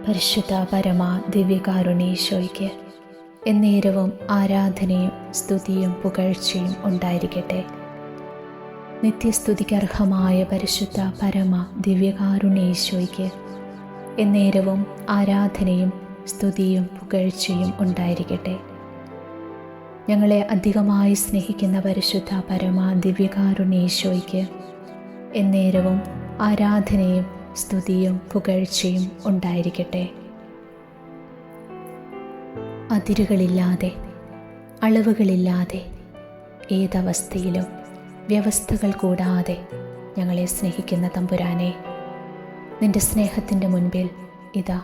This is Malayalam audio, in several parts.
പരിശുദ്ധ പരമ ദിവ്യകാരുണ്യേശോയ്ക്ക് എന്നേരവും ആരാധനയും സ്തുതിയും പുകഴ്ചയും ഉണ്ടായിരിക്കട്ടെ. നിത്യസ്തുതിക്കർഹമായ പരിശുദ്ധ പരമ ദിവ്യകാരുണ്യേശോയ്ക്ക് എന്നേരവും ആരാധനയും സ്തുതിയും പുകഴ്ചയും ഉണ്ടായിരിക്കട്ടെ. ഞങ്ങളെ അധികമായി സ്നേഹിക്കുന്ന പരിശുദ്ധ പരമ ദിവ്യകാരുണ്യേശോയ്ക്ക് എന്നേരവും ആരാധനയും സ്തുതിയും പുകഴ്ചയും ഉണ്ടായിരിക്കട്ടെ. അതിരുകളില്ലാതെ, അളവുകളില്ലാതെ, ഏതവസ്ഥയിലും വ്യവസ്ഥകൾ കൂടാതെ ഞങ്ങളെ സ്നേഹിക്കുന്ന തമ്പുരാനെ, നിന്റെ സ്നേഹത്തിൻ്റെ മുൻപിൽ ഇതാ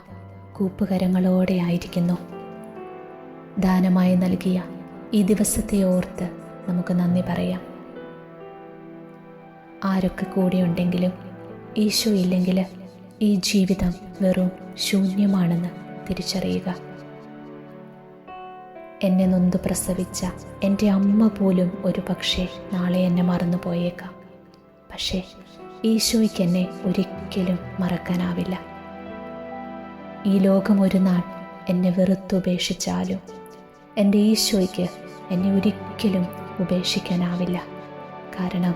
കൂപ്പുകരങ്ങളോടെ ആയിരിക്കുന്നു. ദാനമായി നൽകിയ ഈ ദിവസത്തെ ഓർത്ത് നമുക്ക് നന്ദി പറയാം. ആരൊക്കെ കൂടെയുണ്ടെങ്കിലും ഈശോ ഇല്ലെങ്കിൽ ഈ ജീവിതം വെറും ശൂന്യമാണെന്ന് തിരിച്ചറിയുക. എന്നെ നൊന്ത് പ്രസവിച്ച എൻ്റെ അമ്മ പോലും ഒരു പക്ഷേ നാളെ എന്നെ മറന്നു പോയേക്കാം. പക്ഷേ ഈശോയ്ക്ക് എന്നെ ഒരിക്കലും മറക്കാനാവില്ല. ഈ ലോകം ഒരു നാൾ എന്നെ വെറുത്തുപേക്ഷിച്ചാലും എൻ്റെ ഈശോയ്ക്ക് എന്നെ ഒരിക്കലും ഉപേക്ഷിക്കാനാവില്ല. കാരണം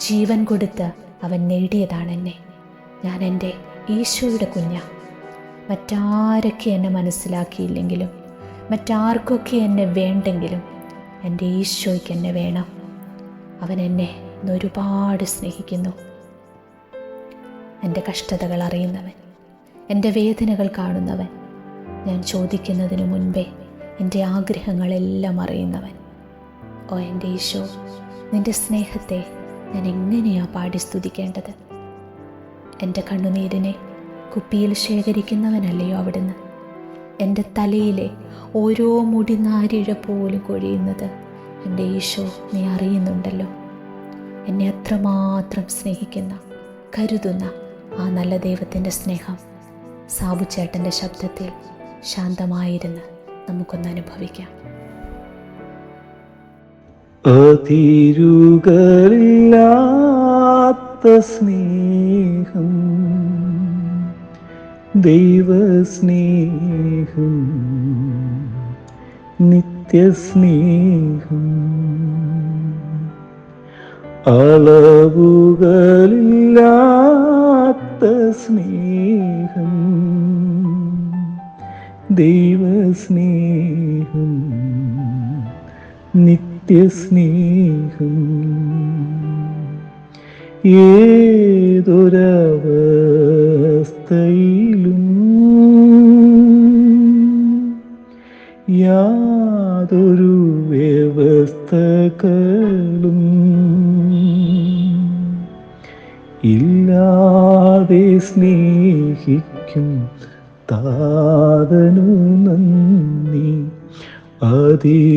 ജീവൻ കൊടുത്ത് അവൻ നേടിയതാണ് എന്നെ. ഞാൻ എൻ്റെ ഈശോയുടെ കുഞ്ഞാ. മറ്റാരൊക്കെ എന്നെ മനസ്സിലാക്കിയില്ലെങ്കിലും, മറ്റാർക്കൊക്കെ എന്നെ വേണ്ടെങ്കിലും, എൻ്റെ ഈശോയ്ക്ക് എന്നെ വേണം. അവൻ എന്നെ ഒരുപാട് സ്നേഹിക്കുന്നു. എൻ്റെ കഷ്ടതകൾ അറിയുന്നവൻ, എൻ്റെ വേദനകൾ കാണുന്നവൻ, ഞാൻ ചോദിക്കുന്നതിനു മുൻപേ എൻ്റെ ആഗ്രഹങ്ങളെല്ലാം അറിയുന്നവൻ. ഓ എൻ്റെ ഈശോ, നിൻ്റെ സ്നേഹത്തെ ഞാൻ എങ്ങനെയാ പാടി സ്തുതിക്കേണ്ടത്? എൻ്റെ കണ്ണുനീരിനെ കുപ്പിയിൽ ശേഖരിക്കുന്നവനല്ലയോ അവിടുന്ന്? എൻ്റെ തലയിലെ ഓരോ മുടിനാരിഴ പോലും കൊഴിയുന്നത് എൻ്റെ ഈശോ നീ അറിയുന്നുണ്ടല്ലോ. എന്നെ അത്രമാത്രം സ്നേഹിക്കുന്ന, കരുതുന്ന ആ നല്ല ദൈവത്തിൻ്റെ സ്നേഹം സാബുച്ചേട്ടൻ്റെ ശബ്ദത്തിൽ ശാന്തമായിരുന്ന് നമുക്കൊന്ന് അനുഭവിക്കാം. അതിരുകളില്ലാത്ത സ്നേഹം, ദൈവസ്നേഹം, നിത്യസ്നേഹം, അളവുകളില്ലാത്ത സ്നേഹം, ദൈവസ്നേഹം, നിത്യസ്നേഹം. ഏതൊരവസ്ഥയിലും യാതൊരു വ്യവസ്ഥകളും ഇല്ലാതെ സ്നേഹിക്കും താതനു നന്ദി. അതിരുകളില്ലാത്ത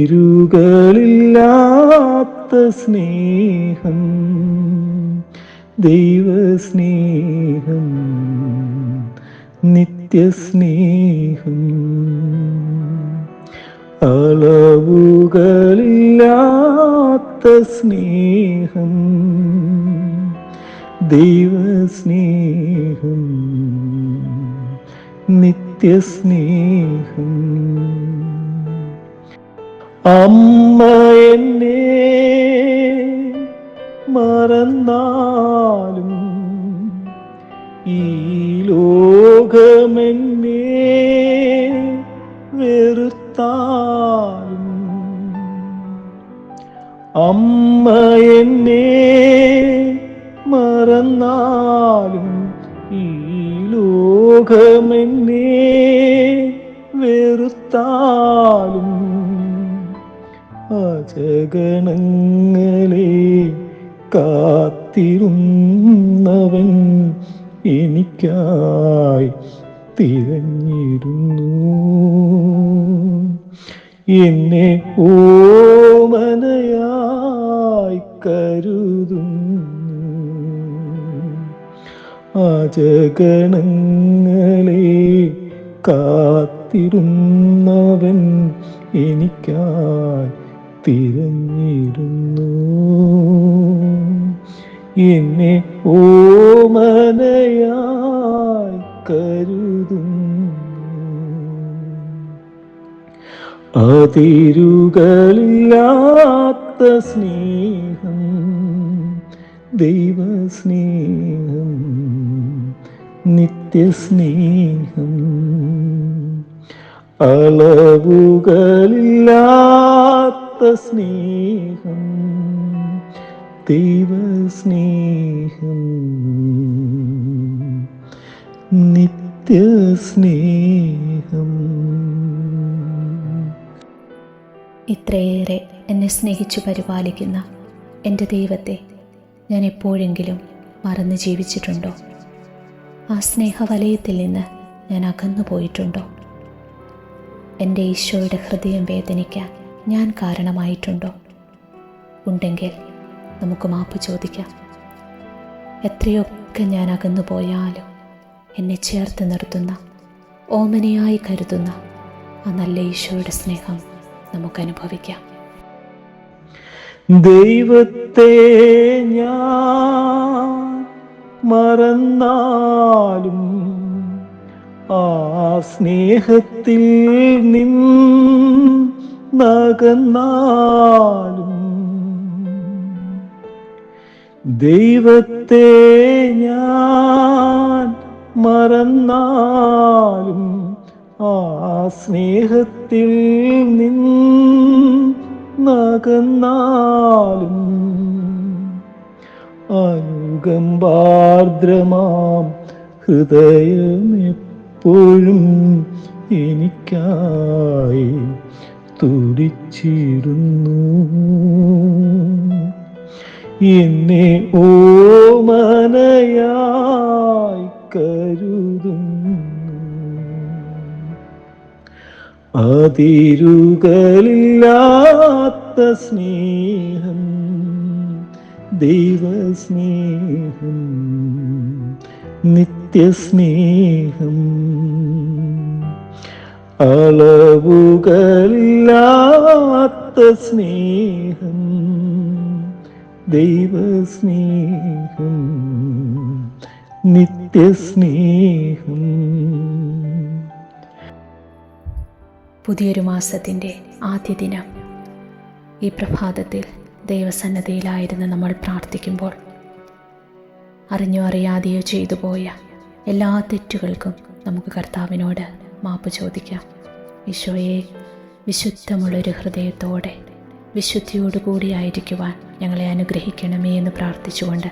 സ്നേഹം, ദൈവസ്നേഹം, നിത്യസ്നേഹം, അളവുകളില്ലാത്ത സ്നേഹം, ദൈവസ്നേഹം, നിത്യസ്നേഹം. അമ്മ എന്നെ മറന്നാലും, ഈ ലോകമെന്നെ വെറുത്താലും, അമ്മ എന്നെ മറന്നാലും, ഈ ലോകമെന്നെ വെറുത്താലും, അജഗണങ്ങളെ കാത്തിരുന്നവൻ എനിക്കായി തിരഞ്ഞിരുന്നു. എന്നെ ഓമനയായി കരുതുന്നു. അജഗണങ്ങളെ കാത്തിരുന്നവൻ എനിക്കായി തിരഞ്ഞിരുന്നു. എന്നെ ഓമനയായി കരുതുന്നു. അതിരുകളില്ലാത്ത സ്നേഹം, ദൈവസ്നേഹം, നിത്യസ്നേഹം, അളവുകളില്ലാത്ത സ്നേഹം, ദൈവസ്നേഹം, നിത്യസ്നേഹം. ഇത്രയേറെ എന്നെ സ്നേഹിച്ചു പരിപാലിക്കുന്ന എൻ്റെ ദൈവത്തെ ഞാൻ എപ്പോഴെങ്കിലും മറന്ന് ജീവിച്ചിട്ടുണ്ടോ? ആ സ്നേഹവലയത്തിൽ നിന്ന് ഞാൻ അകന്നു പോയിട്ടുണ്ടോ? എൻ്റെ ഈശോയുടെ ഹൃദയം വേദനിക്കാൻ ഞാൻ കാരണമായിട്ടുണ്ടോ? ഉണ്ടെങ്കിൽ നമുക്ക് മാപ്പ് ചോദിക്കാം. എത്രയൊക്കെ ഞാൻ അകന്നു പോയാലും എന്നെ ചേർത്ത് നിർത്തുന്ന, ഓമനയായി കരുതുന്ന ആ നല്ല ഈശോയുടെ സ്നേഹം നമുക്ക് അനുഭവിക്കാം. ദൈവത്തെ ഞാൻ മറന്നാലും ആ സ്നേഹത്തിൽ നിന്നകന്നാലും, ദൈവത്തെ ഞാൻ മറന്നാലും ആ സ്നേഹത്തിൽ നിന്നകന്നാലും, അനുകമ്പാർദ്രമാം ഹൃദയമെപ്പോഴും എനിക്കായി തുടിച്ചിടുന്നു. എന്നെ ഓമനയായി കരുതുന്നു. അതിരുകളില്ലാത്ത സ്നേഹം, ദൈവസ്നേഹം, നിത്യസ്നേഹം, അളവുകളില്ലാത്ത സ്നേഹം, ദൈവസ്നേഹം, നിത്യസ്നേഹം. പുതിയൊരു മാസത്തിൻ്റെ ആദ്യ ദിനം ഈ പ്രഭാതത്തിൽ ദൈവസന്നദ്ധിയിലായിരുന്ന് നമ്മൾ പ്രാർത്ഥിക്കുമ്പോൾ അറിഞ്ഞോ അറിയാതെയോ ചെയ്തു പോയ എല്ലാ തെറ്റുകൾക്കും നമുക്ക് കർത്താവിനോട് മാപ്പ് ചോദിക്കാം. ഈശോയെ, വിശുദ്ധമുള്ളൊരു ഹൃദയത്തോടെ വിശുദ്ധിയോടുകൂടിയായിരിക്കുവാൻ ഞങ്ങളെ അനുഗ്രഹിക്കണമേ എന്ന് പ്രാർത്ഥിച്ചുകൊണ്ട്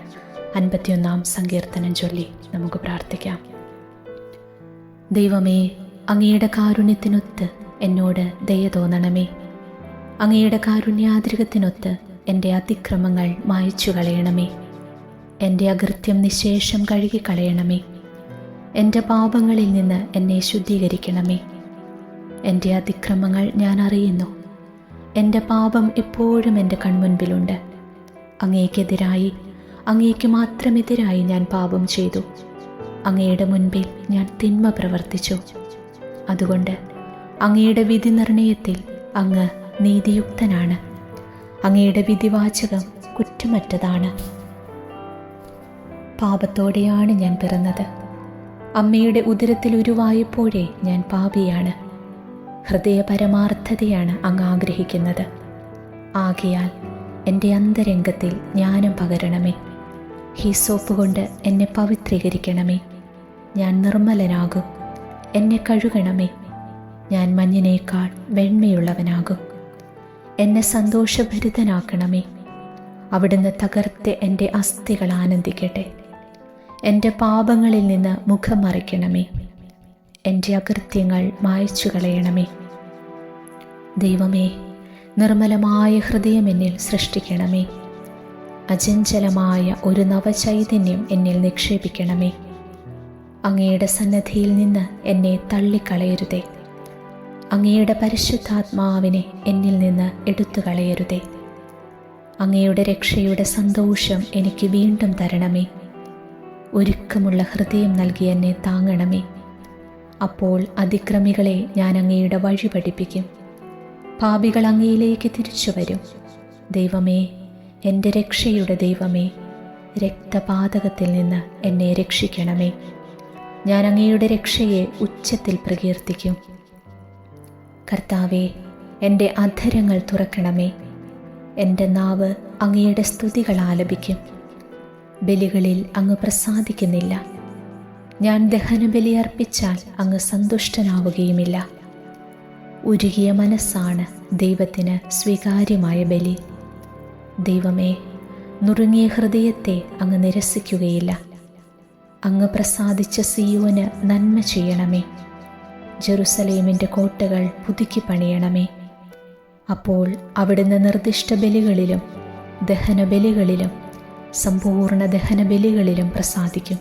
51-ാം സങ്കീർത്തനം ചൊല്ലി നമുക്ക് പ്രാർത്ഥിക്കാം. ദൈവമേ, അങ്ങയുടെ കാരുണ്യത്തിനൊത്ത് എന്നോട് ദയ തോന്നണമേ. അങ്ങയുടെ കാരുണ്യാതിരികത്തിനൊത്ത് എൻ്റെ അതിക്രമങ്ങൾ മായ്ച്ചു കളയണമേ. എൻ്റെ അകൃത്യം നിശേഷം കഴുകിക്കളയണമേ. എൻ്റെ പാപങ്ങളിൽ നിന്ന് എന്നെ ശുദ്ധീകരിക്കണമേ. എൻ്റെ അതിക്രമങ്ങൾ ഞാൻ അറിയുന്നു. എൻ്റെ പാപം എപ്പോഴും എൻ്റെ കൺമുൻപിലുണ്ട്. അങ്ങേക്കെതിരായി, അങ്ങേക്ക് മാത്രമെതിരായി ഞാൻ പാപം ചെയ്തു. അങ്ങയുടെ മുൻപിൽ ഞാൻ തിന്മ പ്രവർത്തിച്ചു. അതുകൊണ്ട് അങ്ങയുടെ വിധി നിർണയത്തിൽ അങ്ങ് നീതിയുക്തനാണ്. അങ്ങയുടെ വിധിവാചകം കുറ്റമറ്റതാണ്. പാപത്തോടെയാണ് ഞാൻ പിറന്നത്. അമ്മയുടെ ഉദരത്തിൽ ഉരുവായപ്പോഴേ ഞാൻ പാപിയാണ്. ഹൃദയ പരമാർത്ഥതയാണ് അങ്ങ് ആഗ്രഹിക്കുന്നത്. ആകയാൽ എൻ്റെ അന്തരംഗത്തിൽ ജ്ഞാനം പകരണമേ. ഹീസോപ്പ് കൊണ്ട് എന്നെ പവിത്രീകരിക്കണമേ. ഞാൻ നിർമ്മലനാകും. എന്നെ കഴുകണമേ. ഞാൻ മഞ്ഞിനേക്കാൾ വെണ്മയുള്ളവനാകും. എന്നെ സന്തോഷഭരിതനാക്കണമേ. അവിടുന്ന് തകർത്ത് എൻ്റെ അസ്ഥികൾ ആനന്ദിക്കട്ടെ. എൻ്റെ പാപങ്ങളിൽ നിന്ന് മുഖം മറയ്ക്കണമേ. എൻ്റെ അകൃത്യങ്ങൾ മായ്ച്ചു കളയണമേ. ദൈവമേ, നിർമ്മലമായ ഹൃദയം എന്നിൽ സൃഷ്ടിക്കണമേ. അചഞ്ചലമായ ഒരു നവചൈതന്യം എന്നിൽ നിക്ഷേപിക്കണമേ. അങ്ങയുടെ സന്നദ്ധിയിൽ നിന്ന് എന്നെ തള്ളിക്കളയരുതേ. അങ്ങയുടെ പരിശുദ്ധാത്മാവിനെ എന്നിൽ നിന്ന് എടുത്തു കളയരുതേ. അങ്ങയുടെ രക്ഷയുടെ സന്തോഷം എനിക്ക് വീണ്ടും തരണമേ. ഒരുക്കമുള്ള ഹൃദയം നൽകി എന്നെ താങ്ങണമേ. അപ്പോൾ അതിക്രമികളെ ഞാൻ അങ്ങയുടെ വഴി പഠിപ്പിക്കും. പാപികൾ അങ്ങയിലേക്ക് തിരിച്ചു വരും. ദൈവമേ, എൻ്റെ രക്ഷയുടെ ദൈവമേ, രക്തപാതകത്തിൽ നിന്ന് എന്നെ രക്ഷിക്കണമേ. ഞാൻ അങ്ങയുടെ രക്ഷയെ ഉച്ചത്തിൽ പ്രകീർത്തിക്കും. കർത്താവേ, എൻ്റെ അധരങ്ങൾ തുറക്കണമേ. എൻ്റെ നാവ് അങ്ങയുടെ സ്തുതികൾ ആലപിക്കും. ബലികളിൽ അങ്ങ് പ്രസാദിക്കുന്നില്ല. ഞാൻ ദഹനബലി അർപ്പിച്ചാൽ അങ്ങ് സന്തുഷ്ടനാവുകയുമില്ല. ഉരുകിയ മനസ്സാണ് ദൈവത്തിന് സ്വീകാര്യമായ ബലി. ദൈവമേ, നുറുങ്ങിയ ഹൃദയത്തെ അങ്ങ് നിരസിക്കുകയില്ല. അങ്ങ് പ്രസാദിച്ച സിയോന് നന്മ ചെയ്യണമേ. ജെറുസലേമിൻ്റെ കോട്ടകൾ പുതുക്കി പണിയണമേ. അപ്പോൾ അവിടുന്ന് നിർദ്ദിഷ്ട ബലികളിലും ദഹനബലികളിലും സമ്പൂർണ്ണ ദഹനബലികളിലും പ്രസാദിക്കും.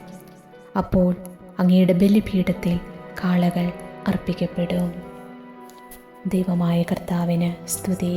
അപ്പോൾ അങ്ങയുടെ ബലിപീഠത്തിൽ കാളകൾ അർപ്പിക്കപ്പെടും. ദൈവമായ കർത്താവിന് സ്തുതി.